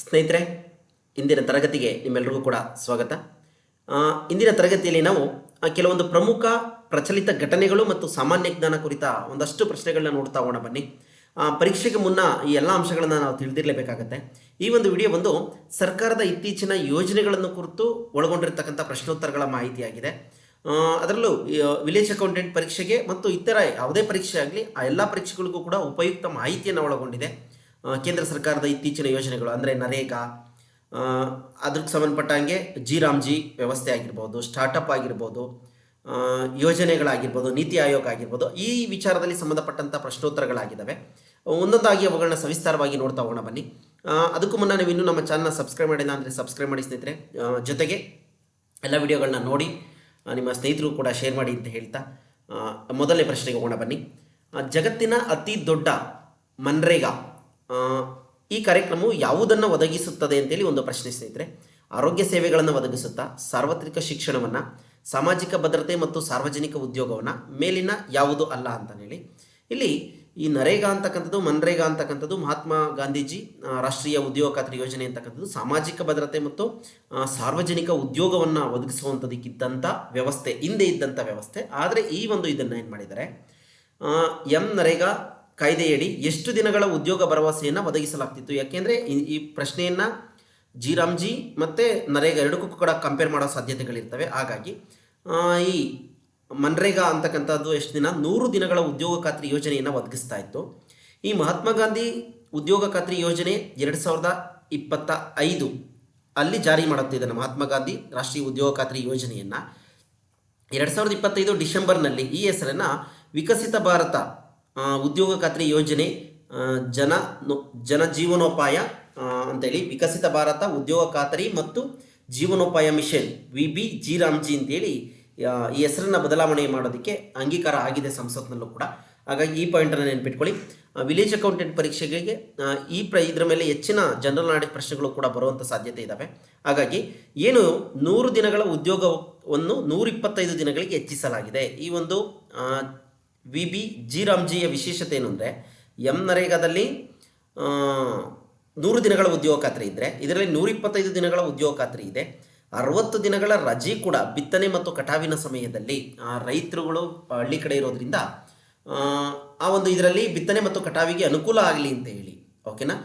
ಸ್ನೇಹಿತರೆ, ಇಂದಿನ ತರಗತಿಗೆ ನಿಮ್ಮೆಲ್ಲರಿಗೂ ಕೂಡ ಸ್ವಾಗತ. ಇಂದಿನ ತರಗತಿಯಲ್ಲಿ ನಾವು ಕೆಲವೊಂದು ಪ್ರಮುಖ ಪ್ರಚಲಿತ ಘಟನೆಗಳು ಮತ್ತು ಸಾಮಾನ್ಯ ಜ್ಞಾನ ಕುರಿತ ಒಂದಷ್ಟು ಪ್ರಶ್ನೆಗಳನ್ನ ನೋಡ್ತಾ ಹೋಗೋಣ ಬನ್ನಿ. ಪರೀಕ್ಷೆಗೆ ಮುನ್ನ ಈ ಎಲ್ಲ ಅಂಶಗಳನ್ನು ನಾವು ತಿಳಿದಿರಲೇಬೇಕಾಗತ್ತೆ. ಈ ಒಂದು ವಿಡಿಯೋ ಬಂದು ಸರ್ಕಾರದ ಇತ್ತೀಚಿನ ಯೋಜನೆಗಳನ್ನು ಕುರಿತು ಒಳಗೊಂಡಿರ್ತಕ್ಕಂಥ ಪ್ರಶ್ನೋತ್ತರಗಳ ಮಾಹಿತಿಯಾಗಿದೆ. ಅದರಲ್ಲೂ ವಿಲೇಜ್ ಅಕೌಂಟೆಂಟ್ ಪರೀಕ್ಷೆಗೆ ಮತ್ತು ಇತರ ಯಾವುದೇ ಪರೀಕ್ಷೆ ಆಗಲಿ ಆ ಎಲ್ಲ ಪರೀಕ್ಷೆಗಳಿಗೂ ಕೂಡ ಉಪಯುಕ್ತ ಮಾಹಿತಿಯನ್ನು ಒಳಗೊಂಡಿದೆ. ಕೇಂದ್ರ ಸರ್ಕಾರದ ಇತ್ತೀಚಿನ ಯೋಜನೆಗಳು ಅಂದರೆ ನರೇಗಾ, ಅದಕ್ಕೆ ಸಂಬಂಧಪಟ್ಟಂಗೆ ಜಿ ವ್ಯವಸ್ಥೆ ಆಗಿರ್ಬೋದು, ಸ್ಟಾರ್ಟಪ್ ಆಗಿರ್ಬೋದು, ಯೋಜನೆಗಳಾಗಿರ್ಬೋದು, ನೀತಿ ಆಯೋಗ ಆಗಿರ್ಬೋದು, ಈ ವಿಚಾರದಲ್ಲಿ ಸಂಬಂಧಪಟ್ಟಂಥ ಪ್ರಶ್ನೋತ್ತರಗಳಾಗಿದ್ದಾವೆ. ಒಂದೊಂದಾಗಿ ಅವುಗಳನ್ನ ಸವಿಸ್ತಾರವಾಗಿ ನೋಡ್ತಾ ಹೋಗೋಣ ಬನ್ನಿ. ಅದಕ್ಕೂ ಮುನ್ನ ನೀವು ಇನ್ನೂ ನಮ್ಮ ಚಾನಲ್ನ ಸಬ್ಸ್ಕ್ರೈಬ್ ಮಾಡಿಲ್ಲ ಅಂದರೆ ಸಬ್ಸ್ಕ್ರೈಬ್ ಮಾಡಿ ಸ್ನೇಹಿತರೆ. ಜೊತೆಗೆ ಎಲ್ಲ ವಿಡಿಯೋಗಳನ್ನ ನೋಡಿ ನಿಮ್ಮ ಸ್ನೇಹಿತರು ಕೂಡ ಶೇರ್ ಮಾಡಿ ಅಂತ ಹೇಳ್ತಾ ಮೊದಲನೇ ಪ್ರಶ್ನೆಗೆ ಹೋಗೋಣ ಬನ್ನಿ. ಜಗತ್ತಿನ ಅತಿ ದೊಡ್ಡ ಮನ್ರೇಗಾ ಈ ಕಾರ್ಯಕ್ರಮವು ಯಾವುದನ್ನು ಒದಗಿಸುತ್ತದೆ ಅಂತೇಳಿ ಒಂದು ಪ್ರಶ್ನೆ ಸ್ನೇಹಿತರೆ. ಆರೋಗ್ಯ ಸೇವೆಗಳನ್ನು ಒದಗಿಸುತ್ತಾ, ಸಾರ್ವತ್ರಿಕ ಶಿಕ್ಷಣವನ್ನು, ಸಾಮಾಜಿಕ ಭದ್ರತೆ ಮತ್ತು ಸಾರ್ವಜನಿಕ ಉದ್ಯೋಗವನ್ನು, ಮೇಲಿನ ಯಾವುದು ಅಲ್ಲ ಅಂತ ಹೇಳಿ. ಇಲ್ಲಿ ಈ ನರೇಗಾ ಅಂತಕ್ಕಂಥದ್ದು, ಮನ್ರೇಗಾ ಅಂತಕ್ಕಂಥದ್ದು ಮಹಾತ್ಮ ಗಾಂಧೀಜಿ ರಾಷ್ಟ್ರೀಯ ಉದ್ಯೋಗ ಖಾತ್ರಿ ಯೋಜನೆ ಅಂತಕ್ಕಂಥದ್ದು ಸಾಮಾಜಿಕ ಭದ್ರತೆ ಮತ್ತು ಸಾರ್ವಜನಿಕ ಉದ್ಯೋಗವನ್ನು ಒದಗಿಸುವಂಥದಕ್ಕಿದ್ದಂಥ ವ್ಯವಸ್ಥೆ, ಹಿಂದೆ ಇದ್ದಂಥ ವ್ಯವಸ್ಥೆ. ಆದರೆ ಈ ಒಂದು ಇದನ್ನು ಏನು ಮಾಡಿದ್ದಾರೆ, ನರೇಗಾ ಕಾಯ್ದೆಯಡಿ ಎಷ್ಟು ದಿನಗಳ ಉದ್ಯೋಗ ಭರವಸೆಯನ್ನು ಒದಗಿಸಲಾಗ್ತಿತ್ತು. ಯಾಕೆಂದರೆ ಈ ಪ್ರಶ್ನೆಯನ್ನು ಜಿ ಮತ್ತು ನರೇಗಾ ಎರಡಕ್ಕೂ ಕೂಡ ಕಂಪೇರ್ ಮಾಡೋ ಸಾಧ್ಯತೆಗಳಿರ್ತವೆ. ಹಾಗಾಗಿ ಈ ಮನ್ರೇಗಾ ಅಂತಕ್ಕಂಥದ್ದು ಎಷ್ಟು ದಿನ, 100 ದಿನಗಳ ಉದ್ಯೋಗ ಖಾತ್ರಿ ಯೋಜನೆಯನ್ನು ಒದಗಿಸ್ತಾ ಇತ್ತು. ಈ ಮಹಾತ್ಮ ಗಾಂಧಿ ಉದ್ಯೋಗ ಖಾತ್ರಿ ಯೋಜನೆ 2025 ಅಲ್ಲಿ ಜಾರಿ ಮಾಡುತ್ತೆ. ಇದನ್ನು ಮಹಾತ್ಮ ಗಾಂಧಿ ರಾಷ್ಟ್ರೀಯ ಉದ್ಯೋಗ ಖಾತ್ರಿ ಯೋಜನೆಯನ್ನು 2025 ಡಿಸೆಂಬರ್ನಲ್ಲಿ ಈ ಹೆಸರನ್ನು ವಿಕಸಿತ ಭಾರತ ಉದ್ಯೋಗ ಖಾತ್ರಿ ಯೋಜನೆ ಜನ ಜೀವನೋಪಾಯ ಅಂತೇಳಿ ವಿಕಸಿತ ಭಾರತ ಉದ್ಯೋಗ ಖಾತರಿ ಮತ್ತು ಜೀವನೋಪಾಯ ಮಿಷನ್ ಜಿ ಅಂತೇಳಿ ಈ ಹೆಸರನ್ನು ಬದಲಾವಣೆ ಮಾಡೋದಕ್ಕೆ ಅಂಗೀಕಾರ ಆಗಿದೆ ಸಂಸತ್ನಲ್ಲೂ ಕೂಡ. ಹಾಗಾಗಿ ಈ ಪಾಯಿಂಟನ್ನು ನೆನಪಿಟ್ಕೊಳ್ಳಿ. ವಿಲೇಜ್ ಅಕೌಂಟೆಂಟ್ ಪರೀಕ್ಷೆಗಳಿಗೆ ಇದರ ಮೇಲೆ ಹೆಚ್ಚಿನ ಜನರಲ್ ನಾಲೆಡ್ಜ್ ಪ್ರಶ್ನೆಗಳು ಕೂಡ ಬರುವಂಥ ಸಾಧ್ಯತೆ ಇದ್ದಾವೆ. ಹಾಗಾಗಿ ಏನು 100 ದಿನಗಳ ಉದ್ಯೋಗವನ್ನು 125 ದಿನಗಳಿಗೆ ಹೆಚ್ಚಿಸಲಾಗಿದೆ. ಈ ಒಂದು ಜಿ ವಿಶೇಷತೆ ಏನು ಅಂದರೆ, ನರೇಗಾದಲ್ಲಿ 100 ದಿನಗಳ ಉದ್ಯೋಗ ಖಾತ್ರಿ ಇದ್ದರೆ ಇದರಲ್ಲಿ 125 ದಿನಗಳ ಉದ್ಯೋಗ ಖಾತ್ರಿ ಇದೆ. 60 ದಿನಗಳ ರಜೆ ಕೂಡ ಬಿತ್ತನೆ ಮತ್ತು ಕಟಾವಿನ ಸಮಯದಲ್ಲಿ ರೈತರುಗಳು ಹಳ್ಳಿ ಕಡೆ ಇರೋದ್ರಿಂದ ಆ ಒಂದು ಇದರಲ್ಲಿ ಬಿತ್ತನೆ ಮತ್ತು ಕಟಾವಿಗೆ ಅನುಕೂಲ ಆಗಲಿ ಅಂತ ಹೇಳಿ, ಓಕೆನಾ,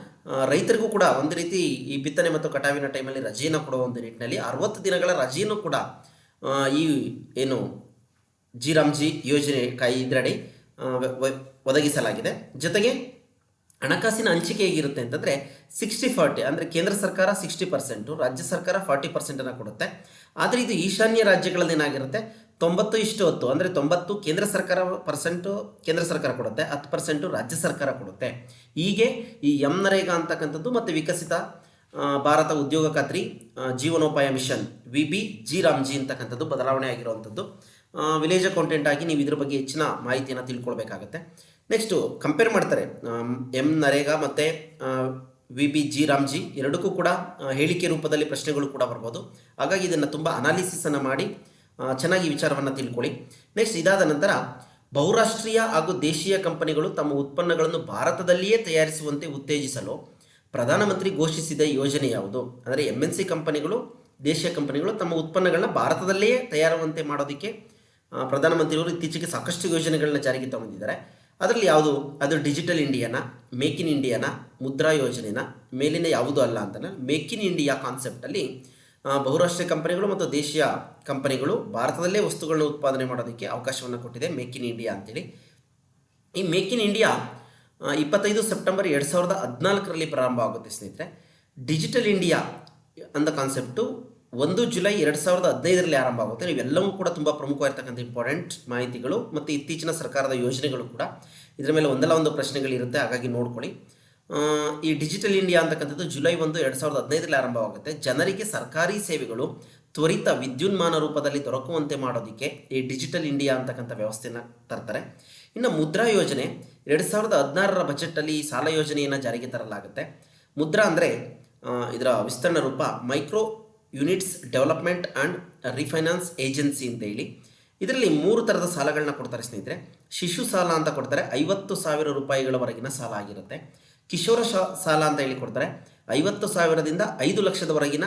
ರೈತರಿಗೂ ಕೂಡ ಒಂದು ರೀತಿ ಈ ಬಿತ್ತನೆ ಮತ್ತು ಕಟಾವಿನ ಟೈಮಲ್ಲಿ ರಜೆಯನ್ನು ಕೊಡುವ ಒಂದು ನಿಟ್ಟಿನಲ್ಲಿ 60 ದಿನಗಳ ರಜೆಯನ್ನು ಕೂಡ ಈ ಏನು ಜಿ ಯೋಜನೆ ಇದರಡಿ ಒದಗಿಸಲಾಗಿದೆ. ಜೊತೆಗೆ ಹಣಕಾಸಿನ ಹಂಚಿಕೆ ಹೇಗಿರುತ್ತೆ ಅಂತಂದರೆ 60-40, ಅಂದರೆ ಕೇಂದ್ರ ಸರ್ಕಾರ 60%, ರಾಜ್ಯ ಸರ್ಕಾರ 40% ಕೊಡುತ್ತೆ. ಆದರೆ ಇದು ಈಶಾನ್ಯ ರಾಜ್ಯಗಳಲ್ಲಿ ಏನಾಗಿರುತ್ತೆ 90:10, ಅಂದರೆ 90 ಕೇಂದ್ರ ಸರ್ಕಾರ ಕೊಡುತ್ತೆ, 10% ರಾಜ್ಯ ಸರ್ಕಾರ ಕೊಡುತ್ತೆ. ಹೀಗೆ ಈ ನರೇಗಾ ಅಂತಕ್ಕಂಥದ್ದು ಮತ್ತು ವಿಕಸಿತ ಭಾರತ ಉದ್ಯೋಗ ಖಾತ್ರಿ ಜೀವನೋಪಾಯ ಮಿಷನ್ ಜಿ ಅಂತಕ್ಕಂಥದ್ದು ಬದಲಾವಣೆ ಆಗಿರುವಂಥದ್ದು. ವಿಲೇಜ್ ಅಕೌಂಟೆಂಟ್ ಆಗಿ ನೀವು ಇದ್ರ ಬಗ್ಗೆ ಹೆಚ್ಚಿನ ಮಾಹಿತಿಯನ್ನು ತಿಳ್ಕೊಳ್ಬೇಕಾಗತ್ತೆ. ನೆಕ್ಸ್ಟು ಕಂಪೇರ್ ಮಾಡ್ತಾರೆ ನರೇಗಾ ಮತ್ತು ಜಿ ಎರಡಕ್ಕೂ ಕೂಡ ಹೇಳಿಕೆ ರೂಪದಲ್ಲಿ ಪ್ರಶ್ನೆಗಳು ಕೂಡ ಬರ್ಬೋದು. ಹಾಗಾಗಿ ಇದನ್ನು ತುಂಬ ಅನಾಲಿಸಿಸನ್ನು ಮಾಡಿ ಚೆನ್ನಾಗಿ ವಿಚಾರವನ್ನು ತಿಳ್ಕೊಳ್ಳಿ. ನೆಕ್ಸ್ಟ್ ಇದಾದ ನಂತರ ಬಹುರಾಷ್ಟ್ರೀಯ ಹಾಗೂ ದೇಶೀಯ ಕಂಪನಿಗಳು ತಮ್ಮ ಉತ್ಪನ್ನಗಳನ್ನು ಭಾರತದಲ್ಲಿಯೇ ತಯಾರಿಸುವಂತೆ ಉತ್ತೇಜಿಸಲು ಪ್ರಧಾನಮಂತ್ರಿ ಘೋಷಿಸಿದ ಯೋಜನೆ ಯಾವುದು? ಅಂದರೆ MNC ಕಂಪನಿಗಳು, ದೇಶೀಯ ಕಂಪನಿಗಳು ತಮ್ಮ ಉತ್ಪನ್ನಗಳನ್ನ ಭಾರತದಲ್ಲಿಯೇ ತಯಾರುವಂತೆ ಮಾಡೋದಕ್ಕೆ ಪ್ರಧಾನಮಂತ್ರಿಯವರು ಇತ್ತೀಚೆಗೆ ಸಾಕಷ್ಟು ಯೋಜನೆಗಳನ್ನ ಜಾರಿಗೆ ತಗೊಂಡಿದ್ದಾರೆ. ಅದರಲ್ಲಿ ಯಾವುದು? ಅದು ಡಿಜಿಟಲ್ ಇಂಡಿಯಾನ, ಮೇಕ್ ಇನ್ ಇಂಡಿಯಾನ, ಮುದ್ರಾ ಯೋಜನೆನ, ಮೇಲಿನ ಯಾವುದೂ ಅಲ್ಲ ಅಂತ ಮೇಕ್ ಇನ್ ಇಂಡಿಯಾ ಕಾನ್ಸೆಪ್ಟಲ್ಲಿ ಬಹುರಾಷ್ಟ್ರೀಯ ಕಂಪನಿಗಳು ಮತ್ತು ದೇಶೀಯ ಕಂಪನಿಗಳು ಭಾರತದಲ್ಲೇ ವಸ್ತುಗಳನ್ನ ಉತ್ಪಾದನೆ ಮಾಡೋದಕ್ಕೆ ಅವಕಾಶವನ್ನು ಕೊಟ್ಟಿದೆ ಮೇಕ್ ಇನ್ ಇಂಡಿಯಾ ಅಂತೇಳಿ. ಈ ಮೇಕ್ ಇನ್ ಇಂಡಿಯಾ 25 ಸೆಪ್ಟೆಂಬರ್ 2014ರಲ್ಲಿ ಪ್ರಾರಂಭ ಆಗುತ್ತೆ ಸ್ನೇಹಿತರೆ. ಡಿಜಿಟಲ್ ಇಂಡಿಯಾ ಅಂದ ಕಾನ್ಸೆಪ್ಟು 1 ಜುಲೈ 2015ರಲ್ಲಿ ಆರಂಭ ಆಗುತ್ತೆ. ಇವೆಲ್ಲವೂ ಕೂಡ ತುಂಬ ಪ್ರಮುಖವಾಗಿರ್ತಕ್ಕಂಥ ಇಂಪಾರ್ಟೆಂಟ್ ಮಾಹಿತಿಗಳು ಮತ್ತು ಇತ್ತೀಚಿನ ಸರ್ಕಾರದ ಯೋಜನೆಗಳು ಕೂಡ. ಇದರ ಮೇಲೆ ಒಂದಲ್ಲ ಒಂದು ಪ್ರಶ್ನೆಗಳಿರುತ್ತೆ, ಹಾಗಾಗಿ ನೋಡ್ಕೊಳ್ಳಿ. ಈ ಡಿಜಿಟಲ್ ಇಂಡಿಯಾ ಅಂತಕ್ಕಂಥದ್ದು ಜುಲೈ 1, 2015ರಲ್ಲಿ ಆರಂಭವಾಗುತ್ತೆ. ಜನರಿಗೆ ಸರ್ಕಾರಿ ಸೇವೆಗಳು ತ್ವರಿತ ವಿದ್ಯುನ್ಮಾನ ರೂಪದಲ್ಲಿ ದೊರಕುವಂತೆ ಮಾಡೋದಕ್ಕೆ ಈ ಡಿಜಿಟಲ್ ಇಂಡಿಯಾ ಅಂತಕ್ಕಂಥ ವ್ಯವಸ್ಥೆಯನ್ನು ತರ್ತಾರೆ. ಇನ್ನು ಮುದ್ರಾ ಯೋಜನೆ 2016ರ ಬಜೆಟಲ್ಲಿ ಈ ಸಾಲ ಯೋಜನೆಯನ್ನು ಜಾರಿಗೆ ತರಲಾಗುತ್ತೆ. ಮುದ್ರಾ ಅಂದರೆ ಇದರ ವಿಸ್ತರಣೆ ರೂಪ micro units development and refinance agency ಅಂತ ಹೇಳಿ. ಇದರಲ್ಲಿ 3 ಥರದ ಸಾಲಗಳನ್ನ ಕೊಡ್ತಾರೆ ಸ್ನೇಹಿತರೆ. ಶಿಶು ಸಾಲ ಅಂತ ಕೊಡ್ತಾರೆ, 50,000 ರೂಪಾಯಿಗಳವರೆಗಿನ ಸಾಲ ಆಗಿರುತ್ತೆ. ಕಿಶೋರ ಸಾಲ ಅಂತ ಹೇಳಿ ಕೊಡ್ತಾರೆ, 50,000ದಿಂದ 5 ಲಕ್ಷದವರೆಗಿನ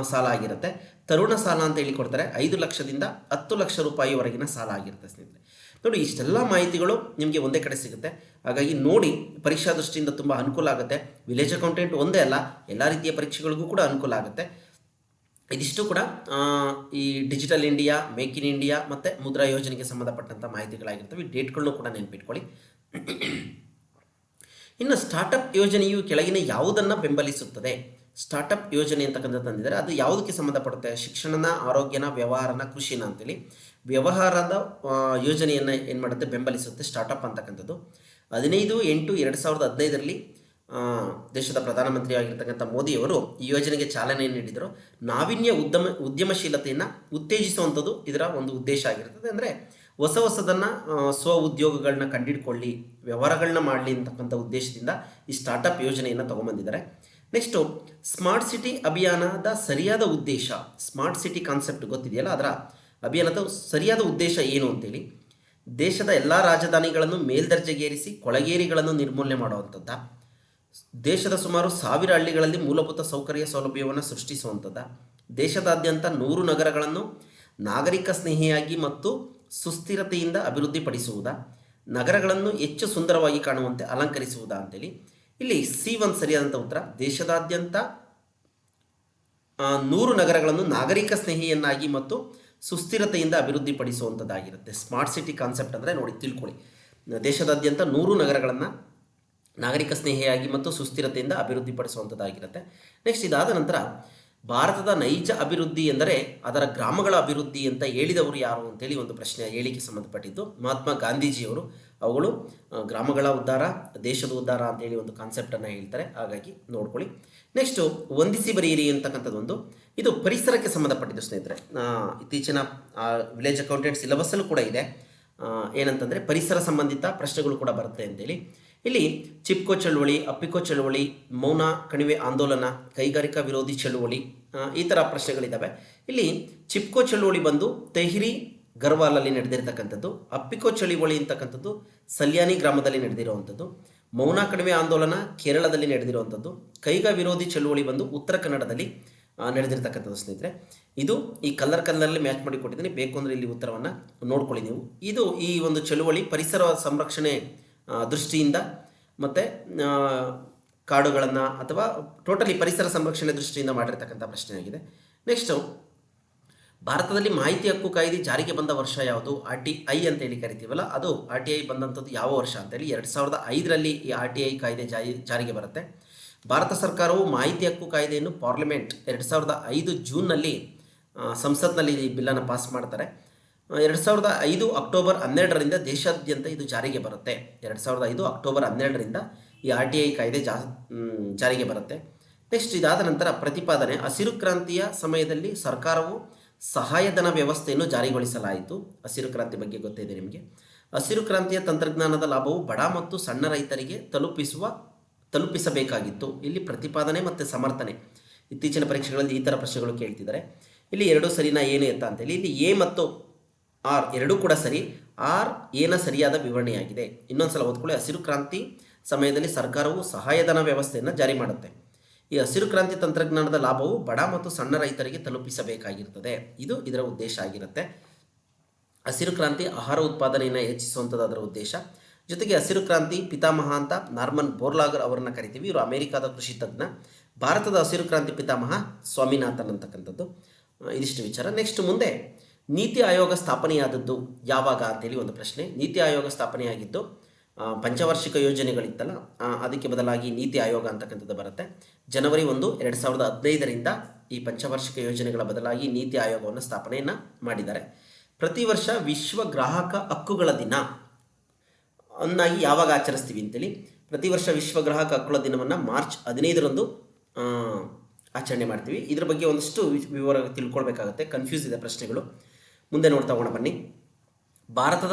ಸಾಲ ಆಗಿರುತ್ತೆ. ತರುಣ ಸಾಲ ಅಂತ ಹೇಳಿ ಕೊಡ್ತಾರೆ, 5 ಲಕ್ಷದಿಂದ 10 ಲಕ್ಷ ರೂಪಾಯಿವರೆಗಿನ ಸಾಲ ಆಗಿರುತ್ತೆ ಸ್ನೇಹಿತರೆ. ನೋಡಿ, ಇಷ್ಟೆಲ್ಲ ಮಾಹಿತಿಗಳು ನಿಮಗೆ ಒಂದೇ ಕಡೆ ಸಿಗುತ್ತೆ. ಹಾಗಾಗಿ ನೋಡಿ, ಪರೀಕ್ಷಾ ದೃಷ್ಟಿಯಿಂದ ತುಂಬ ಅನುಕೂಲ ಆಗುತ್ತೆ. ವಿಲೇಜ್ ಅಕೌಂಟೆಂಟ್ ಒಂದೇ ಅಲ್ಲ, ಎಲ್ಲ ರೀತಿಯ ಪರೀಕ್ಷೆಗಳಿಗೂ ಕೂಡ ಅನುಕೂಲ ಆಗುತ್ತೆ. ಇದಿಷ್ಟು ಕೂಡ ಈ digital India, make in India ಮತ್ತು ಮುದ್ರಾ ಯೋಜನೆಗೆ ಸಂಬಂಧಪಟ್ಟಂಥ ಮಾಹಿತಿಗಳಾಗಿರ್ತವೆ. ಡೇಟ್ಗಳನ್ನು ಕೂಡ ನೆನಪಿಟ್ಕೊಳ್ಳಿ. ಇನ್ನು ಸ್ಟಾರ್ಟಪ್ ಯೋಜನೆಯು ಕೆಳಗಿನ ಯಾವುದನ್ನು ಬೆಂಬಲಿಸುತ್ತದೆ? ಸ್ಟಾರ್ಟಪ್ ಯೋಜನೆ ಅಂತಕ್ಕಂಥದ್ದು ತಂದಿದ್ದಾರೆ. ಅದು ಯಾವುದಕ್ಕೆ ಸಂಬಂಧಪಡುತ್ತೆ? ಶಿಕ್ಷಣನ, ಆರೋಗ್ಯನ, ವ್ಯವಹಾರನ, ಕೃಷಿನ ಅಂತೇಳಿ ವ್ಯವಹಾರದ ಯೋಜನೆಯನ್ನು ಏನು ಮಾಡುತ್ತೆ? ಬೆಂಬಲಿಸುತ್ತೆ ಸ್ಟಾರ್ಟಪ್ ಅಂತಕ್ಕಂಥದ್ದು. 15/8/2015ರಲ್ಲಿ ದೇಶದ ಪ್ರಧಾನಮಂತ್ರಿ ಆಗಿರ್ತಕ್ಕಂಥ ಮೋದಿಯವರು ಈ ಯೋಜನೆಗೆ ಚಾಲನೆಯನ್ನು ನೀಡಿದರು. ನಾವೀನ್ಯ ಉದ್ಯಮಶೀಲತೆಯನ್ನು ಉತ್ತೇಜಿಸುವಂಥದ್ದು ಇದರ ಒಂದು ಉದ್ದೇಶ ಆಗಿರ್ತದೆ. ಅಂದರೆ ಹೊಸದನ್ನು ಸ್ವ ಉದ್ಯೋಗಗಳನ್ನ ಕಂಡಿಡ್ಕೊಳ್ಳಿ, ವ್ಯವಹಾರಗಳನ್ನ ಮಾಡಲಿ ಅಂತಕ್ಕಂಥ ಉದ್ದೇಶದಿಂದ ಈ ಸ್ಟಾರ್ಟಪ್ ಯೋಜನೆಯನ್ನು ತೊಗೊಂಬಂದಿದ್ದಾರೆ. ನೆಕ್ಸ್ಟು, ಸ್ಮಾರ್ಟ್ ಸಿಟಿ ಅಭಿಯಾನದ ಸರಿಯಾದ ಉದ್ದೇಶ. ಸ್ಮಾರ್ಟ್ ಸಿಟಿ ಕಾನ್ಸೆಪ್ಟ್ ಗೊತ್ತಿದೆಯಲ್ಲ, ಅದರ ಅಭಿಯಾನದ ಸರಿಯಾದ ಉದ್ದೇಶ ಏನು ಅಂತೇಳಿ, ದೇಶದ ಎಲ್ಲ ರಾಜಧಾನಿಗಳನ್ನು ಮೇಲ್ದರ್ಜೆಗೇರಿಸಿ ಕೊಳಗೇರಿಗಳನ್ನು ನಿರ್ಮೂಲನೆ ಮಾಡುವಂಥದ್ದು, ದೇಶದ ಸುಮಾರು 1000 ಹಳ್ಳಿಗಳಲ್ಲಿ ಮೂಲಭೂತ ಸೌಕರ್ಯ ಸೌಲಭ್ಯವನ್ನು ಸೃಷ್ಟಿಸುವಂಥದ್ದು, ದೇಶದಾದ್ಯಂತ 100 ನಗರಗಳನ್ನು ನಾಗರಿಕ ಸ್ನೇಹಿಯಾಗಿ ಮತ್ತು ಸುಸ್ಥಿರತೆಯಿಂದ ಅಭಿವೃದ್ಧಿಪಡಿಸುವುದಾ, ನಗರಗಳನ್ನು ಹೆಚ್ಚು ಸುಂದರವಾಗಿ ಕಾಣುವಂತೆ ಅಲಂಕರಿಸುವುದಾ ಅಂತೇಳಿ. ಇಲ್ಲಿ C1 ಸರಿಯಾದಂಥ ಉತ್ತರ. ದೇಶದಾದ್ಯಂತ 100 ನಗರಗಳನ್ನು ನಾಗರಿಕ ಸ್ನೇಹಿಯನ್ನಾಗಿ ಮತ್ತು ಸುಸ್ಥಿರತೆಯಿಂದ ಅಭಿವೃದ್ಧಿಪಡಿಸುವಂಥದ್ದಾಗಿರುತ್ತೆ. ಸ್ಮಾರ್ಟ್ ಸಿಟಿ ಕಾನ್ಸೆಪ್ಟ್ ಅಂದರೆ ನೋಡಿ, ತಿಳ್ಕೊಳ್ಳಿ. ದೇಶದಾದ್ಯಂತ 100 ನಗರಗಳನ್ನು ನಾಗರಿಕ ಸ್ನೇಹಿಯಾಗಿ ಮತ್ತು ಸುಸ್ಥಿರತೆಯಿಂದ ಅಭಿವೃದ್ಧಿಪಡಿಸುವಂಥದ್ದಾಗಿರುತ್ತೆ. ನೆಕ್ಸ್ಟ್, ಇದಾದ ನಂತರ ಭಾರತದ ನೈಜ ಅಭಿವೃದ್ಧಿ ಎಂದರೆ ಅದರ ಗ್ರಾಮಗಳ ಅಭಿವೃದ್ಧಿ ಅಂತ ಹೇಳಿದವರು ಯಾರು ಅಂತೇಳಿ ಒಂದು ಪ್ರಶ್ನೆ ಹೇಳಿಕೆ ಸಂಬಂಧಪಟ್ಟಿದ್ದು. ಮಹಾತ್ಮ ಗಾಂಧೀಜಿಯವರು ಅವುಗಳು ಗ್ರಾಮಗಳ ಉದ್ಧಾರ, ದೇಶದ ಉದ್ಧಾರ ಅಂತೇಳಿ ಒಂದು ಕಾನ್ಸೆಪ್ಟನ್ನು ಹೇಳ್ತಾರೆ. ಹಾಗಾಗಿ ನೋಡ್ಕೊಳ್ಳಿ. ನೆಕ್ಸ್ಟು, ವಂದಿಸಿ ಬರೆಯಿರಿ ಅಂತಕ್ಕಂಥದ್ದೊಂದು, ಇದು ಪರಿಸರಕ್ಕೆ ಸಂಬಂಧಪಟ್ಟಿದ್ದು ಸ್ನೇಹಿತರೆ. ಇತ್ತೀಚಿನ ವಿಲೇಜ್ ಅಕೌಂಟೆಂಟ್ ಸಿಲೆಬಸ್ಸಲ್ಲೂ ಕೂಡ ಇದೆ. ಏನಂತಂದರೆ ಪರಿಸರ ಸಂಬಂಧಿತ ಪ್ರಶ್ನೆಗಳು ಕೂಡ ಬರುತ್ತೆ ಅಂತೇಳಿ. ಇಲ್ಲಿ ಚಿಪ್ಕೋ ಚಳುವಳಿ, ಅಪ್ಪಿಕೋ ಚಳುವಳಿ, ಮೌನ ಕಣಿವೆ ಆಂದೋಲನ, ಕೈಗಾರಿಕಾ ವಿರೋಧಿ ಚಳುವಳಿ, ಈ ಥರ ಪ್ರಶ್ನೆಗಳಿದ್ದಾವೆ. ಇಲ್ಲಿ ಚಿಪ್ಕೋ ಚಳುವಳಿ ಬಂದು ತೆಹ್ರಿ ಗರ್ವಾಲಲ್ಲಿ ನಡೆದಿರ್ತಕ್ಕಂಥದ್ದು, ಅಪ್ಪಿಕೋ ಚಳುವಳಿ ಅಂತಕ್ಕಂಥದ್ದು ಸಲ್ಯಾನಿ ಗ್ರಾಮದಲ್ಲಿ ನಡೆದಿರುವಂಥದ್ದು, ಮೌನ ಕಣಿವೆ ಆಂದೋಲನ ಕೇರಳದಲ್ಲಿ ನಡೆದಿರುವಂಥದ್ದು, ಕೈಗಾ ವಿರೋಧಿ ಚಳುವಳಿ ಬಂದು ಉತ್ತರ ಕನ್ನಡದಲ್ಲಿ ನಡೆದಿರ್ತಕ್ಕಂಥದ್ದು ಸ್ನೇಹಿತರೆ. ಇದು ಈ ಕಲರಲ್ಲಿ ಮ್ಯಾಚ್ ಮಾಡಿ ಕೊಟ್ಟಿದ್ದೀನಿ, ಬೇಕು ಅಂದರೆ ಇಲ್ಲಿ ಉತ್ತರವನ್ನು ನೋಡ್ಕೊಳ್ಳಿ ನೀವು. ಇದು ಈ ಒಂದು ಚಳುವಳಿ ಪರಿಸರ ಸಂರಕ್ಷಣೆ ದೃಷ್ಟಿಯಿಂದ ಮತ್ತು ಕಾಡುಗಳನ್ನು ಅಥವಾ ಟೋಟಲಿ ಪರಿಸರ ಸಂರಕ್ಷಣೆ ದೃಷ್ಟಿಯಿಂದ ಮಾಡಿರ್ತಕ್ಕಂಥ ಪ್ರಶ್ನೆಯಾಗಿದೆ. ನೆಕ್ಸ್ಟು, ಭಾರತದಲ್ಲಿ ಮಾಹಿತಿ ಹಕ್ಕು ಕಾಯ್ದೆ ಜಾರಿಗೆ ಬಂದ ವರ್ಷ ಯಾವುದು? RTI ಅಂತೇಳಿ ಕರಿತೀವಲ್ಲ, ಅದು RTI ಬಂದಂಥದ್ದು ಯಾವ ವರ್ಷ ಅಂತೇಳಿ 2005ರಲ್ಲಿ ಈ RTI ಕಾಯ್ದೆ ಜಾರಿಗೆ ಬರುತ್ತೆ. ಭಾರತ ಸರ್ಕಾರವು ಮಾಹಿತಿ ಹಕ್ಕು ಕಾಯ್ದೆಯನ್ನು ಪಾರ್ಲಿಮೆಂಟ್ 2005 ಜೂನ್ನಲ್ಲಿ ಸಂಸತ್ನಲ್ಲಿ ಈ ಬಿಲ್ಲನ್ನು ಪಾಸ್ ಮಾಡ್ತಾರೆ. 2005 ಅಕ್ಟೋಬರ್ 12ರಿಂದ ದೇಶಾದ್ಯಂತ ಇದು ಜಾರಿಗೆ ಬರುತ್ತೆ. 2005 ಅಕ್ಟೋಬರ್ 12ರಿಂದ ಈ RTI ಕಾಯ್ದೆ ಜಾರಿಗೆ ಬರುತ್ತೆ. ನೆಕ್ಸ್ಟ್, ಇದಾದ ನಂತರ ಪ್ರತಿಪಾದನೆ, ಹಸಿರು ಕ್ರಾಂತಿಯ ಸಮಯದಲ್ಲಿ ಸರ್ಕಾರವು ಸಹಾಯಧನ ವ್ಯವಸ್ಥೆಯನ್ನು ಜಾರಿಗೊಳಿಸಲಾಯಿತು. ಹಸಿರು ಕ್ರಾಂತಿ ಬಗ್ಗೆ ಗೊತ್ತಿದೆ ನಿಮಗೆ. ಹಸಿರು ಕ್ರಾಂತಿಯ ತಂತ್ರಜ್ಞಾನದ ಲಾಭವು ಬಡ ಮತ್ತು ಸಣ್ಣ ರೈತರಿಗೆ ತಲುಪಿಸಬೇಕಾಗಿತ್ತು. ಇಲ್ಲಿ ಪ್ರತಿಪಾದನೆ ಮತ್ತು ಸಮರ್ಥನೆ, ಇತ್ತೀಚಿನ ಪರೀಕ್ಷೆಗಳಲ್ಲಿ ಈ ಥರ ಪ್ರಶ್ನೆಗಳು ಕೇಳ್ತಿದ್ದಾರೆ. ಇಲ್ಲಿ ಎರಡು ಸರಿನಾ ಏನು ಎತ್ತ ಅಂತೇಳಿ. ಇಲ್ಲಿ ಎ ಮತ್ತು ಆರ್ ಎರಡೂ ಕೂಡ ಸರಿ. ಆರ್ ಏನ ಸರಿಯಾದ ವಿವರಣೆಯಾಗಿದೆ. ಇನ್ನೊಂದು ಸಲ ಓದ್ಕೊಳ್ಳಿ. ಹಸಿರು ಕ್ರಾಂತಿ ಸಮಯದಲ್ಲಿ ಸರ್ಕಾರವು ಸಹಾಯಧನ ವ್ಯವಸ್ಥೆಯನ್ನು ಜಾರಿ ಮಾಡುತ್ತೆ. ಈ ಹಸಿರು ಕ್ರಾಂತಿ ತಂತ್ರಜ್ಞಾನದ ಲಾಭವು ಬಡ ಮತ್ತು ಸಣ್ಣ ರೈತರಿಗೆ ತಲುಪಿಸಬೇಕಾಗಿರ್ತದೆ. ಇದು ಇದರ ಉದ್ದೇಶ ಆಗಿರುತ್ತೆ. ಹಸಿರು ಕ್ರಾಂತಿ ಆಹಾರ ಉತ್ಪಾದನೆಯನ್ನು ಹೆಚ್ಚಿಸುವಂಥದ್ದು ಅದರ ಉದ್ದೇಶ. ಜೊತೆಗೆ ಹಸಿರು ಕ್ರಾಂತಿ ಪಿತಾಮಹ ಅಂತ ನಾರ್ಮನ್ ಬೋರ್ಲಾಗರ್ ಅವರನ್ನು ಕರಿತೀವಿ. ಇವರು ಅಮೆರಿಕಾದ ಕೃಷಿ ತಜ್ಞ. ಭಾರತದ ಹಸಿರು ಕ್ರಾಂತಿ ಪಿತಾಮಹ ಸ್ವಾಮಿನಾಥನ್ ಅಂತಕ್ಕಂಥದ್ದು. ಇದಿಷ್ಟು ವಿಚಾರ. ನೆಕ್ಸ್ಟ್, ಮುಂದೆ ನೀತಿ ಆಯೋಗ ಸ್ಥಾಪನೆಯಾದದ್ದು ಯಾವಾಗ ಅಂತೇಳಿ ಒಂದು ಪ್ರಶ್ನೆ. ನೀತಿ ಆಯೋಗ ಸ್ಥಾಪನೆಯಾಗಿದ್ದು ಪಂಚವಾರ್ಷಿಕ ಯೋಜನೆಗಳಿತ್ತಲ್ಲ, ಅದಕ್ಕೆ ಬದಲಾಗಿ ನೀತಿ ಆಯೋಗ ಅಂತಕ್ಕಂಥದ್ದು ಬರುತ್ತೆ. ಜನವರಿ 1, 2015ರಿಂದ ಈ ಪಂಚವಾರ್ಷಿಕ ಯೋಜನೆಗಳ ಬದಲಾಗಿ ನೀತಿ ಆಯೋಗವನ್ನು ಸ್ಥಾಪನೆಯನ್ನು ಮಾಡಿದ್ದಾರೆ. ಪ್ರತಿ ವರ್ಷ ವಿಶ್ವ ಗ್ರಾಹಕ ಹಕ್ಕುಗಳ ದಿನ ಅನ್ನಾಗಿ ಯಾವಾಗ ಆಚರಿಸ್ತೀವಿ ಅಂತೇಳಿ, ಪ್ರತಿ ವರ್ಷ ವಿಶ್ವ ಗ್ರಾಹಕ ಹಕ್ಕುಗಳ ದಿನವನ್ನು ಮಾರ್ಚ್ 15ರಂದು ಆಚರಣೆ ಮಾಡ್ತೀವಿ. ಇದ್ರ ಬಗ್ಗೆ ಒಂದಷ್ಟು ವಿವರ ತಿಳ್ಕೊಳ್ಬೇಕಾಗುತ್ತೆ. ಕನ್ಫ್ಯೂಸ್ ಇದೆ ಪ್ರಶ್ನೆಗಳು. ಮುಂದೆ ನೋಡ್ತಾ ಹೋಗೋಣ ಬನ್ನಿ. ಭಾರತ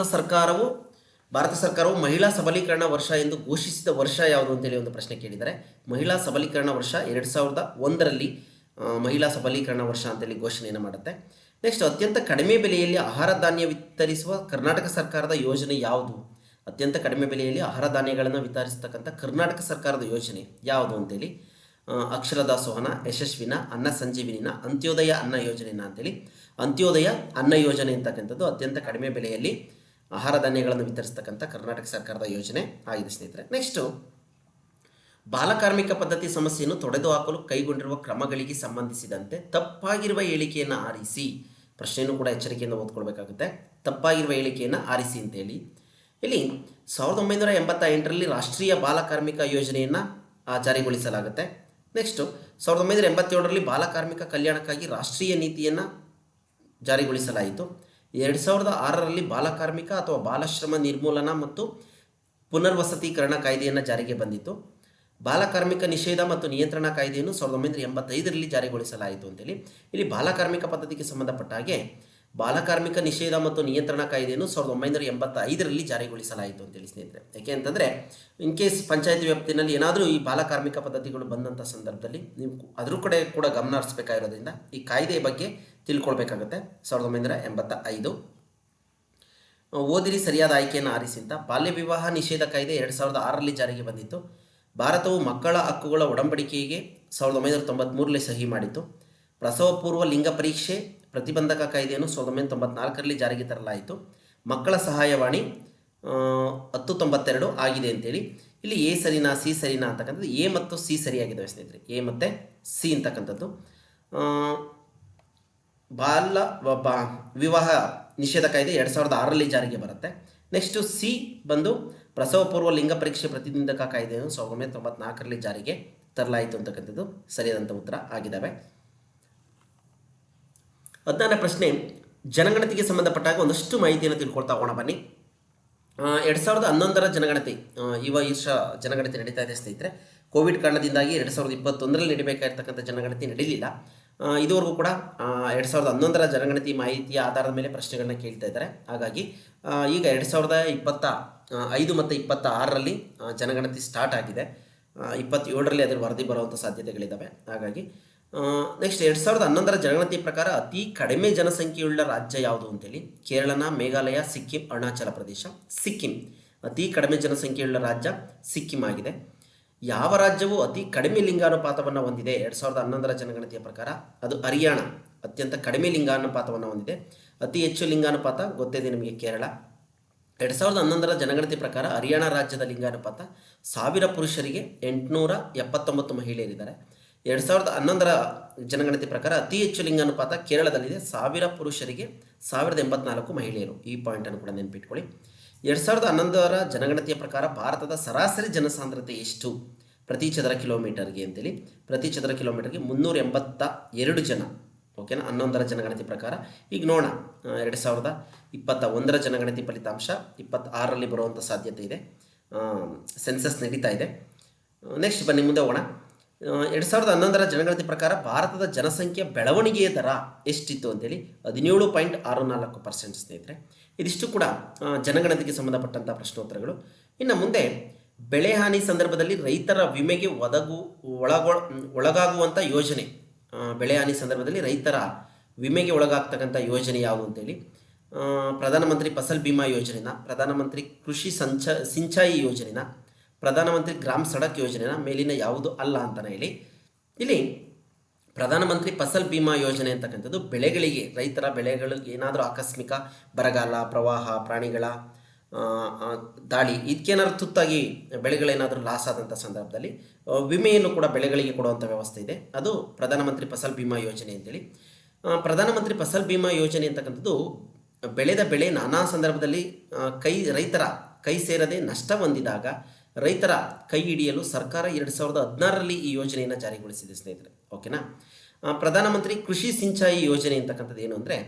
ಸರ್ಕಾರವು ಮಹಿಳಾ ಸಬಲೀಕರಣ ವರ್ಷ ಎಂದು ಘೋಷಿಸಿದ ವರ್ಷ ಯಾವುದು ಅಂತೇಳಿ ಒಂದು ಪ್ರಶ್ನೆ ಕೇಳಿದ್ದಾರೆ. ಮಹಿಳಾ ಸಬಲೀಕರಣ ವರ್ಷ 2001ರಲ್ಲಿ ಮಹಿಳಾ ಸಬಲೀಕರಣ ವರ್ಷ ಅಂತೇಳಿ ಘೋಷಣೆಯನ್ನು ಮಾಡುತ್ತೆ. ನೆಕ್ಸ್ಟ್, ಅತ್ಯಂತ ಕಡಿಮೆ ಬೆಲೆಯಲ್ಲಿ ಆಹಾರ ಧಾನ್ಯ ವಿತರಿಸುವ ಕರ್ನಾಟಕ ಸರ್ಕಾರದ ಯೋಜನೆ ಯಾವುದು? ಅತ್ಯಂತ ಕಡಿಮೆ ಬೆಲೆಯಲ್ಲಿ ಆಹಾರ ಧಾನ್ಯಗಳನ್ನು ವಿತರಿಸತಕ್ಕಂಥ ಕರ್ನಾಟಕ ಸರ್ಕಾರದ ಯೋಜನೆ ಯಾವುದು ಅಂತೇಳಿ. ಅಕ್ಷರ ದಾಸೋಹನ, ಯಶಸ್ವಿನ, ಅನ್ನ ಸಂಜೀವಿನಿನ, ಅಂತ್ಯೋದಯ ಅನ್ನ ಯೋಜನೆನ ಅಂತೇಳಿ. ಅಂತ್ಯೋದಯ ಅನ್ನ ಯೋಜನೆ ಅಂತಕ್ಕಂಥದ್ದು ಅತ್ಯಂತ ಕಡಿಮೆ ಬೆಲೆಯಲ್ಲಿ ಆಹಾರ ಧಾನ್ಯಗಳನ್ನು ವಿತರಿಸ್ತಕ್ಕಂಥ ಕರ್ನಾಟಕ ಸರ್ಕಾರದ ಯೋಜನೆ ಆಗಿದೆ ಸ್ನೇಹಿತರೆ. ನೆಕ್ಸ್ಟು, ಬಾಲಕಾರ್ಮಿಕ ಪದ್ಧತಿ ಸಮಸ್ಯೆಯನ್ನು ತೊಡೆದುಹಾಕಲು ಕೈಗೊಂಡಿರುವ ಕ್ರಮಗಳಿಗೆ ಸಂಬಂಧಿಸಿದಂತೆ ತಪ್ಪಾಗಿರುವ ಹೇಳಿಕೆಯನ್ನು ಆರಿಸಿ. ಪ್ರಶ್ನೆಯನ್ನು ಕೂಡ ಎಚ್ಚರಿಕೆಯಿಂದ ಓದ್ಕೊಳ್ಬೇಕಾಗುತ್ತೆ. ತಪ್ಪಾಗಿರುವ ಹೇಳಿಕೆಯನ್ನು ಆರಿಸಿ ಅಂತೇಳಿ. ಇಲ್ಲಿ 1988ರಲ್ಲಿ ರಾಷ್ಟ್ರೀಯ ಬಾಲಕಾರ್ಮಿಕ ಯೋಜನೆಯನ್ನು ಜಾರಿಗೊಳಿಸಲಾಗುತ್ತೆ. ನೆಕ್ಸ್ಟು 1987ರಲ್ಲಿ ಬಾಲಕಾರ್ಮಿಕ ಕಲ್ಯಾಣಕ್ಕಾಗಿ ರಾಷ್ಟ್ರೀಯ ನೀತಿಯನ್ನು ಜಾರಿಗೊಳಿಸಲಾಯಿತು. 2006ರಲ್ಲಿ ಬಾಲಕಾರ್ಮಿಕ ಅಥವಾ ಬಾಲಶ್ರಮ ನಿರ್ಮೂಲನಾ ಮತ್ತು ಪುನರ್ವಸತೀಕರಣ ಕಾಯ್ದೆಯನ್ನು ಜಾರಿಗೆ ಬಂದಿತ್ತು. ಬಾಲಕಾರ್ಮಿಕ ನಿಷೇಧ ಮತ್ತು ನಿಯಂತ್ರಣ ಕಾಯ್ದೆಯನ್ನು 1985ರಲ್ಲಿ ಜಾರಿಗೊಳಿಸಲಾಯಿತು ಅಂತೇಳಿ. ಇಲ್ಲಿ ಬಾಲಕಾರ್ಮಿಕ ಪದ್ಧತಿಗೆ ಸಂಬಂಧಪಟ್ಟ ಹಾಗೆ ಬಾಲಕಾರ್ಮಿಕ ನಿಷೇಧ ಮತ್ತು ನಿಯಂತ್ರಣ ಕಾಯ್ದೆಯನ್ನು 1985ರಲ್ಲಿ ಜಾರಿಗೊಳಿಸಲಾಯಿತು ಅಂತೇಳಿ ಸ್ನೇಹಿತರೆ. ಯಾಕೆ ಅಂತಂದರೆ ಇನ್ ಕೇಸ್ ಪಂಚಾಯತಿ ವ್ಯಾಪ್ತಿನಲ್ಲಿ ಏನಾದರೂ ಈ ಬಾಲಕಾರ್ಮಿಕ ಪದ್ಧತಿಗಳು ಬಂದಂಥ ಸಂದರ್ಭದಲ್ಲಿ ನೀವು ಅದ್ರ ಕಡೆ ಕೂಡ ಗಮನ ಹರಿಸಬೇಕಾಗಿರೋದ್ರಿಂದ ಈ ಕಾಯ್ದೆಯ ಬಗ್ಗೆ ತಿಳ್ಕೊಳ್ಬೇಕಾಗುತ್ತೆ. 1985. ಓದಿರಿ ಸರಿಯಾದ ಆಯ್ಕೆಯನ್ನು ಆರಿಸಿ ಅಂತ. ಬಾಲ್ಯ ವಿವಾಹ ನಿಷೇಧ ಕಾಯ್ದೆ 2006ರಲ್ಲಿ ಜಾರಿಗೆ ಬಂದಿತ್ತು. ಭಾರತವು ಮಕ್ಕಳ ಹಕ್ಕುಗಳ ಒಡಂಬಡಿಕೆಗೆ 1993ರಲ್ಲಿ ಸಹಿ ಮಾಡಿತು. ಪ್ರಸವ ಪೂರ್ವ ಲಿಂಗ ಪರೀಕ್ಷೆ ಪ್ರತಿಬಂಧಕ ಕಾಯ್ದೆಯನ್ನು 1994ರಲ್ಲಿ ಜಾರಿಗೆ ತರಲಾಯಿತು. ಮಕ್ಕಳ ಸಹಾಯವಾಣಿ 1092 ಆಗಿದೆ ಅಂತೇಳಿ. ಇಲ್ಲಿ ಎ ಸರಿನಾ ಸಿ ಸರಿನಾ ಅಂತಕ್ಕಂಥದ್ದು ಎ ಮತ್ತು ಸಿ ಸರಿಯಾಗಿದ್ದಾವೆ ಸ್ನೇಹಿತರೆ. ಎ ಮತ್ತು ಸಿ ಅಂತಕ್ಕಂಥದ್ದು. ವಿವಾಹ ನಿಷೇಧ ಕಾಯ್ದೆ 2006ರಲ್ಲಿ ಜಾರಿಗೆ ಬರುತ್ತೆ. ನೆಕ್ಸ್ಟು ಸಿ ಬಂದು ಪ್ರಸವ ಪೂರ್ವ ಲಿಂಗ ಪರೀಕ್ಷೆ ಪ್ರತಿಬಂಧಕ ಕಾಯ್ದೆಯನ್ನು 1994ರಲ್ಲಿ ಜಾರಿಗೆ ತರಲಾಯಿತು ಅಂತಕ್ಕಂಥದ್ದು ಸರಿಯಾದಂಥ ಉತ್ತರ ಆಗಿದ್ದಾವೆ. 14ನೇ ಪ್ರಶ್ನೆ, ಜನಗಣತಿಗೆ ಸಂಬಂಧಪಟ್ಟಾಗ ಒಂದಷ್ಟು ಮಾಹಿತಿಯನ್ನು ತಿಳ್ಕೊಳ್ತಾ ಹೋಗೋಣ ಬನ್ನಿ. 2011ರ ಜನಗಣತಿ, ಈ ವರ್ಷ ಜನಗಣತಿ ನಡೀತಾ ಇದೆ ಸ್ನೇಹಿತರೆ. ಕೋವಿಡ್ ಕಾರಣದಿಂದಾಗಿ 2021ರಲ್ಲಿ ನಡೀಬೇಕಾಗಿರ್ತಕ್ಕಂಥ ಜನಗಣತಿ ನಡೀಲಿಲ್ಲ. ಇದುವರೆಗೂ ಕೂಡ 2011ರ ಜನಗಣತಿ ಮಾಹಿತಿಯ ಆಧಾರದ ಮೇಲೆ ಪ್ರಶ್ನೆಗಳನ್ನ ಕೇಳ್ತಾ ಇದ್ದಾರೆ. ಹಾಗಾಗಿ ಈಗ 2025 ಮತ್ತು 26ರಲ್ಲಿ ಜನಗಣತಿ ಸ್ಟಾರ್ಟ್ ಆಗಿದೆ. 27ರಲ್ಲಿ ಅದರ ವರದಿ ಬರುವಂಥ ಸಾಧ್ಯತೆಗಳಿದ್ದಾವೆ. ಹಾಗಾಗಿ ನೆಕ್ಸ್ಟ್ 2011ರ ಜನಗಣತಿ ಪ್ರಕಾರ ಅತಿ ಕಡಿಮೆ ಜನಸಂಖ್ಯೆಯುಳ್ಳ ರಾಜ್ಯ ಯಾವುದು ಅಂತೇಳಿ. ಕೇರಳನ, ಮೇಘಾಲಯ, ಸಿಕ್ಕಿಂ, ಅರುಣಾಚಲ ಪ್ರದೇಶ. ಸಿಕ್ಕಿಂ ಅತಿ ಕಡಿಮೆ ಜನಸಂಖ್ಯೆಯುಳ್ಳ ರಾಜ್ಯ ಸಿಕ್ಕಿಂ ಆಗಿದೆ. ಯಾವ ರಾಜ್ಯವು ಅತಿ ಕಡಿಮೆ ಲಿಂಗಾನುಪಾತವನ್ನು ಹೊಂದಿದೆ 2011ರ ಜನಗಣತಿಯ ಪ್ರಕಾರ? ಅದು ಹರಿಯಾಣ ಅತ್ಯಂತ ಕಡಿಮೆ ಲಿಂಗಾನುಪಾತವನ್ನು ಹೊಂದಿದೆ. ಅತಿ ಹೆಚ್ಚು ಲಿಂಗಾನುಪಾತ ಗೊತ್ತಿದೆ ನಿಮಗೆ ಕೇರಳ. 2011ರ ಜನಗಣತಿ ಪ್ರಕಾರ ಹರಿಯಾಣ ರಾಜ್ಯದ ಲಿಂಗಾನುಪಾತ 1000 ಪುರುಷರಿಗೆ 879 ಮಹಿಳೆಯರಿದ್ದಾರೆ. 2011ರ ಜನಗಣತಿ ಪ್ರಕಾರ ಅತಿ ಹೆಚ್ಚು ಲಿಂಗಾನುಪಾತ ಕೇರಳದಲ್ಲಿದೆ. 1000 ಪುರುಷರಿಗೆ 1084 ಮಹಿಳೆಯರು. ಈ ಪಾಯಿಂಟನ್ನು ಕೂಡ ನೆನಪಿಟ್ಕೊಳ್ಳಿ. 2011ರ ಜನಗಣತಿಯ ಪ್ರಕಾರ ಭಾರತದ ಸರಾಸರಿ ಜನಸಾಂದ್ರತೆ ಎಷ್ಟು ಪ್ರತಿ ಚದರ ಕಿಲೋಮೀಟರ್ಗೆ ಅಂತೇಳಿ? ಪ್ರತಿ ಚದರ ಕಿಲೋಮೀಟರ್ಗೆ 382 ಜನ. ಓಕೆನಾ? 11ರ ಜನಗಣತಿ ಪ್ರಕಾರ. ಈಗ ನೋಡೋಣ 2021ರ ಜನಗಣತಿ ಫಲಿತಾಂಶ 26ರಲ್ಲಿ ಬರುವಂಥ ಸಾಧ್ಯತೆ ಇದೆ. ಸೆನ್ಸಸ್ ನಡೀತಾ ಇದೆ. ನೆಕ್ಸ್ಟ್ ಬನ್ನಿ ಮುಂದೆ ಹೋಗೋಣ. 2011ರ ಜನಗಣತಿ ಪ್ರಕಾರ ಭಾರತದ ಜನಸಂಖ್ಯೆ ಬೆಳವಣಿಗೆಯ ದರ ಎಷ್ಟಿತ್ತು ಅಂತೇಳಿ? 17.64% ಸ್ನೇಹಿತರೆ. ಇದಿಷ್ಟು ಕೂಡ ಜನಗಣತಿಗೆ ಸಂಬಂಧಪಟ್ಟಂಥ ಪ್ರಶ್ನೋತ್ತರಗಳು. ಇನ್ನು ಮುಂದೆ ಬೆಳೆ ಹಾನಿ ಸಂದರ್ಭದಲ್ಲಿ ರೈತರ ವಿಮೆಗೆ ಒಳಗಾಗುವಂಥ ಯೋಜನೆ, ಬೆಳೆ ಹಾನಿ ಸಂದರ್ಭದಲ್ಲಿ ರೈತರ ವಿಮೆಗೆ ಒಳಗಾಗ್ತಕ್ಕಂಥ ಯೋಜನೆ ಯಾವುದು ಅಂತೇಳಿ? ಪ್ರಧಾನಮಂತ್ರಿ ಫಸಲ್ ಬಿಮಾ ಯೋಜನೆನ, ಪ್ರಧಾನಮಂತ್ರಿ ಕೃಷಿ ಸಿಂಚಾಯಿ ಯೋಜನೆನ, ಪ್ರಧಾನಮಂತ್ರಿ ಗ್ರಾಮ ಸಡಕ್ ಯೋಜನೆನ ಮೇಲಿನ ಯಾವುದು ಅಲ್ಲ ಅಂತಲೇ ಹೇಳಿ. ಇಲ್ಲಿ ಪ್ರಧಾನಮಂತ್ರಿ ಫಸಲ್ ಬಿಮಾ ಯೋಜನೆ ಅಂತಕ್ಕಂಥದ್ದು ಬೆಳೆಗಳಿಗೆ, ರೈತರ ಬೆಳೆಗಳಿಗೆ ಏನಾದರೂ ಆಕಸ್ಮಿಕ ಬರಗಾಲ, ಪ್ರವಾಹ, ಪ್ರಾಣಿಗಳ ದಾಳಿ ಇದಕ್ಕೇನಾದ್ರು ತುತ್ತಾಗಿ ಬೆಳೆಗಳೇನಾದರೂ ಲಾಸ್ ಆದಂಥ ಸಂದರ್ಭದಲ್ಲಿ ವಿಮೆಯನ್ನು ಕೂಡ ಬೆಳೆಗಳಿಗೆ ಕೊಡುವಂಥ ವ್ಯವಸ್ಥೆ ಇದೆ. ಅದು ಪ್ರಧಾನಮಂತ್ರಿ ಫಸಲ್ ಬಿಮಾ ಯೋಜನೆ ಅಂತೇಳಿ. ಪ್ರಧಾನಮಂತ್ರಿ ಫಸಲ್ ಬಿಮಾ ಯೋಜನೆ ಅಂತಕ್ಕಂಥದ್ದು ಬೆಳೆದ ಬೆಳೆ ನಾನಾ ಸಂದರ್ಭದಲ್ಲಿ ರೈತರ ಕೈ ಸೇರದೆ ನಷ್ಟ ಹೊಂದಿದಾಗ ರೈತರ ಕೈ ಹಿಡಿಯಲು ಸರ್ಕಾರ 2016ರಲ್ಲಿ ಈ ಯೋಜನೆಯನ್ನು ಜಾರಿಗೊಳಿಸಿದೆ ಸ್ನೇಹಿತರೆ. ಓಕೆನಾ? ಪ್ರಧಾನಮಂತ್ರಿ ಕೃಷಿ ಸಿಂಚಾಯಿ ಯೋಜನೆ ಅಂತಕ್ಕಂಥದ್ದು ಏನು ಅಂದರೆ,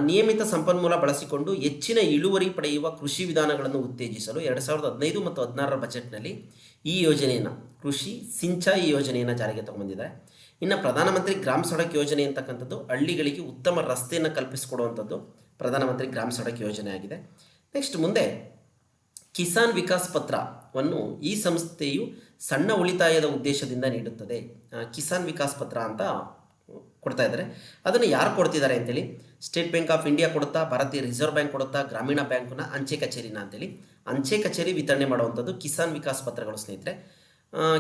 ನಿಯಮಿತ ಸಂಪನ್ಮೂಲ ಬಳಸಿಕೊಂಡು ಹೆಚ್ಚಿನ ಇಳುವರಿ ಪಡೆಯುವ ಕೃಷಿ ವಿಧಾನಗಳನ್ನು ಉತ್ತೇಜಿಸಲು 2015 ಮತ್ತು 16ರ ಬಜೆಟ್ನಲ್ಲಿ ಈ ಯೋಜನೆಯನ್ನು, ಕೃಷಿ ಸಿಂಚಾಯಿ ಯೋಜನೆಯನ್ನು ಜಾರಿಗೆ ತಗೊಂಡಿದ್ದಾರೆ. ಇನ್ನು ಪ್ರಧಾನಮಂತ್ರಿ ಗ್ರಾಮ ಸಡಕ್ ಯೋಜನೆ ಅಂತಕ್ಕಂಥದ್ದು ಹಳ್ಳಿಗಳಿಗೆ ಉತ್ತಮ ರಸ್ತೆಯನ್ನು ಕಲ್ಪಿಸಿಕೊಡುವಂಥದ್ದು ಪ್ರಧಾನಮಂತ್ರಿ ಗ್ರಾಮ ಸಡಕ್ ಯೋಜನೆ ಆಗಿದೆ. ನೆಕ್ಸ್ಟ್ ಮುಂದೆ ಕಿಸಾನ್ ವಿಕಾಸ್ ಪತ್ರವನ್ನು ಈ ಸಂಸ್ಥೆಯು ಸಣ್ಣ ಉಳಿತಾಯದ ಉದ್ದೇಶದಿಂದ ನೀಡುತ್ತದೆ. ಕಿಸಾನ್ ವಿಕಾಸ್ ಪತ್ರ ಅಂತ ಕೊಡ್ತಾ ಇದ್ದಾರೆ. ಅದನ್ನು ಯಾರು ಕೊಡ್ತಿದ್ದಾರೆ ಅಂತೇಳಿ? ಸ್ಟೇಟ್ ಬ್ಯಾಂಕ್ ಆಫ್ ಇಂಡಿಯಾ ಕೊಡುತ್ತಾ, ಭಾರತೀಯ ರಿಸರ್ವ್ ಬ್ಯಾಂಕ್ ಕೊಡುತ್ತಾ, ಗ್ರಾಮೀಣ ಬ್ಯಾಂಕ್ನ ಅಂಚೆ ಕಚೇರಿನ ಅಂತೇಳಿ? ಅಂಚೆ ಕಚೇರಿ ವಿತರಣೆ ಮಾಡುವಂಥದ್ದು ಕಿಸಾನ್ ವಿಕಾಸ್ ಪತ್ರಗಳು ಸ್ನೇಹಿತರೆ.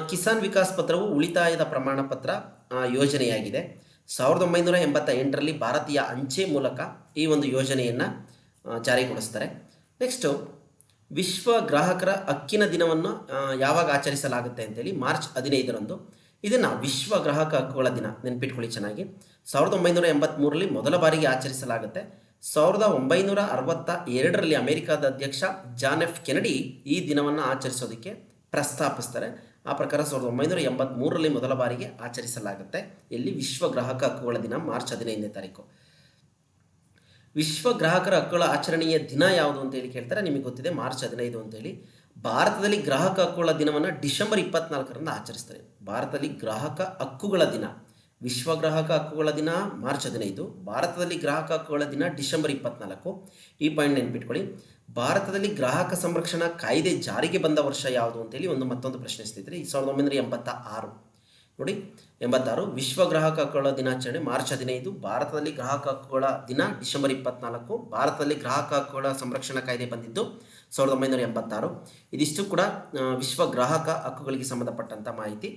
ಕಿಸಾನ್ ವಿಕಾಸ್ ಪತ್ರವು ಉಳಿತಾಯದ ಪ್ರಮಾಣ ಪತ್ರ ಯೋಜನೆಯಾಗಿದೆ. 1988ರಲ್ಲಿ ಭಾರತೀಯ ಅಂಚೆ ಮೂಲಕ ಈ ಒಂದು ಯೋಜನೆಯನ್ನು ಜಾರಿಗೊಳಿಸ್ತಾರೆ. ನೆಕ್ಸ್ಟು ವಿಶ್ವ ಗ್ರಾಹಕರ ಹಕ್ಕಿನ ದಿನವನ್ನು ಯಾವಾಗ ಆಚರಿಸಲಾಗುತ್ತೆ ಅಂತೇಳಿ ಮಾರ್ಚ್ 15ರಂದು. ಇದನ್ನು ವಿಶ್ವ ಗ್ರಾಹಕ ಹಕ್ಕುಗಳ ದಿನ ನೆನಪಿಟ್ಕೊಳ್ಳಿ ಚೆನ್ನಾಗಿ. 1983ರಲ್ಲಿ ಮೊದಲ ಬಾರಿಗೆ ಆಚರಿಸಲಾಗುತ್ತೆ. 1962ರಲ್ಲಿ ಅಮೆರಿಕದ ಅಧ್ಯಕ್ಷ ಜಾನ್ ಎಫ್ ಕೆನಡಿ ಈ ದಿನವನ್ನು ಆಚರಿಸೋದಕ್ಕೆ ಪ್ರಸ್ತಾಪಿಸ್ತಾರೆ. ಆ ಪ್ರಕಾರ 1983ರಲ್ಲಿ ಮೊದಲ ಬಾರಿಗೆ ಆಚರಿಸಲಾಗುತ್ತೆ. ಇಲ್ಲಿ ವಿಶ್ವ ಗ್ರಾಹಕ ಹಕ್ಕುಗಳ ದಿನ ಮಾರ್ಚ್ 15ನೇ ತಾರೀಕು. ವಿಶ್ವ ಗ್ರಾಹಕರ ಹಕ್ಕುಗಳ ಆಚರಣೆಯ ದಿನ ಯಾವುದು ಅಂತೇಳಿ ಕೇಳ್ತಾರೆ. ನಿಮಗೆ ಗೊತ್ತಿದೆ ಮಾರ್ಚ್ 15 ಅಂತೇಳಿ. ಭಾರತದಲ್ಲಿ ಗ್ರಾಹಕ ಹಕ್ಕುಗಳ ದಿನವನ್ನು ಡಿಸೆಂಬರ್ 24ರಂದು ಆಚರಿಸ್ತಾರೆ. ಭಾರತದಲ್ಲಿ ಗ್ರಾಹಕ ಹಕ್ಕುಗಳ ದಿನ, ವಿಶ್ವ ಗ್ರಾಹಕ ಹಕ್ಕುಗಳ ದಿನ ಮಾರ್ಚ್ 15, ಭಾರತದಲ್ಲಿ ಗ್ರಾಹಕ ಹಕ್ಕುಗಳ ದಿನ ಡಿಸೆಂಬರ್ 24. ಈ ಪಾಯಿಂಟ್ ನೆನಪಿಟ್ಕೊಳ್ಳಿ. ಭಾರತದಲ್ಲಿ ಗ್ರಾಹಕ ಸಂರಕ್ಷಣಾ ಕಾಯ್ದೆ ಜಾರಿಗೆ ಬಂದ ವರ್ಷ ಯಾವುದು ಅಂತೇಳಿ ಮತ್ತೊಂದು ಪ್ರಶ್ನೆ ಸ್ನೇಹಿತರೆ. 1986 ನೋಡಿ, 86. ವಿಶ್ವ ಗ್ರಾಹಕ ಹಕ್ಕುಗಳ ದಿನಾಚರಣೆ ಮಾರ್ಚ್ 15, ಭಾರತದಲ್ಲಿ ಗ್ರಾಹಕ ಹಕ್ಕುಗಳ ದಿನ ಡಿಸೆಂಬರ್ 24. ಭಾರತದಲ್ಲಿ ಗ್ರಾಹಕ ಹಕ್ಕುಗಳ ಸಂರಕ್ಷಣಾ ಕಾಯ್ದೆ ಬಂದಿದ್ದು 1986. ಇದಿಷ್ಟು ಕೂಡ ವಿಶ್ವ ಗ್ರಾಹಕ ಹಕ್ಕುಗಳಿಗೆ ಸಂಬಂಧಪಟ್ಟಂಥ ಮಾಹಿತಿ.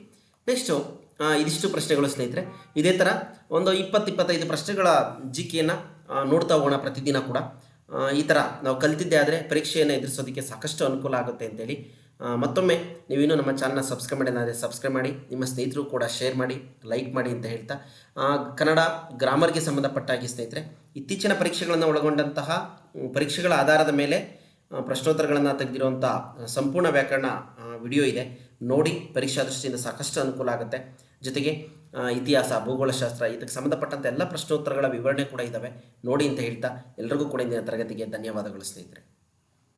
ನೆಕ್ಸ್ಟು ಇದಿಷ್ಟು ಪ್ರಶ್ನೆಗಳು ಸ್ನೇಹಿತರೆ. ಇದೇ ಥರ ಒಂದು 20-25 ಪ್ರಶ್ನೆಗಳ ಜಿಕೆಯನ್ನು ನೋಡ್ತಾ ಹೋಗೋಣ ಪ್ರತಿದಿನ ಕೂಡ. ಈ ಥರ ನಾವು ಕಲಿತಿದ್ದೆ ಆದರೆ ಪರೀಕ್ಷೆಯನ್ನು ಎದುರಿಸೋದಕ್ಕೆ ಸಾಕಷ್ಟು ಅನುಕೂಲ ಆಗುತ್ತೆ ಅಂತೇಳಿ ಮತ್ತೊಮ್ಮೆ ನೀವಿನ್ನೂ ನಮ್ಮ ಚಾನಲ್ನ ಸಬ್ಸ್ಕ್ರೈಬ್ ಮಾಡಿಲ್ಲ ಅಂದರೆ ಸಬ್ಸ್ಕ್ರೈಬ್ ಮಾಡಿ, ನಿಮ್ಮ ಸ್ನೇಹಿತರು ಕೂಡ ಶೇರ್ ಮಾಡಿ, ಲೈಕ್ ಮಾಡಿ ಅಂತ ಹೇಳ್ತಾ, ಕನ್ನಡ ಗ್ರಾಮರ್ಗೆ ಸಂಬಂಧಪಟ್ಟಾಗಿ ಸ್ನೇಹಿತರೆ ಇತ್ತೀಚಿನ ಪರೀಕ್ಷೆಗಳನ್ನು ಒಳಗೊಂಡಂತಹ ಪರೀಕ್ಷೆಗಳ ಆಧಾರದ ಮೇಲೆ ಪ್ರಶ್ನೋತ್ತರಗಳನ್ನು ತೆಗೆದಿರುವಂಥ ಸಂಪೂರ್ಣ ವ್ಯಾಕರಣ ವಿಡಿಯೋ ಇದೆ, ನೋಡಿ. ಪರೀಕ್ಷಾ ದೃಷ್ಟಿಯಿಂದ ಸಾಕಷ್ಟು ಅನುಕೂಲ ಆಗುತ್ತೆ. ಜೊತೆಗೆ ಇತಿಹಾಸ, ಭೂಗೋಳಶಾಸ್ತ್ರ ಇದಕ್ಕೆ ಸಂಬಂಧಪಟ್ಟಂಥ ಎಲ್ಲ ಪ್ರಶ್ನೋತ್ತರಗಳ ವಿವರಣೆ ಕೂಡ ಇದ್ದಾವೆ, ನೋಡಿ ಅಂತ ಹೇಳ್ತಾ ಎಲ್ರಿಗೂ ಕೂಡ ಇಂದಿನ ತರಗತಿಗೆ ಧನ್ಯವಾದಗಳು ಸ್ನೇಹಿತರೆ.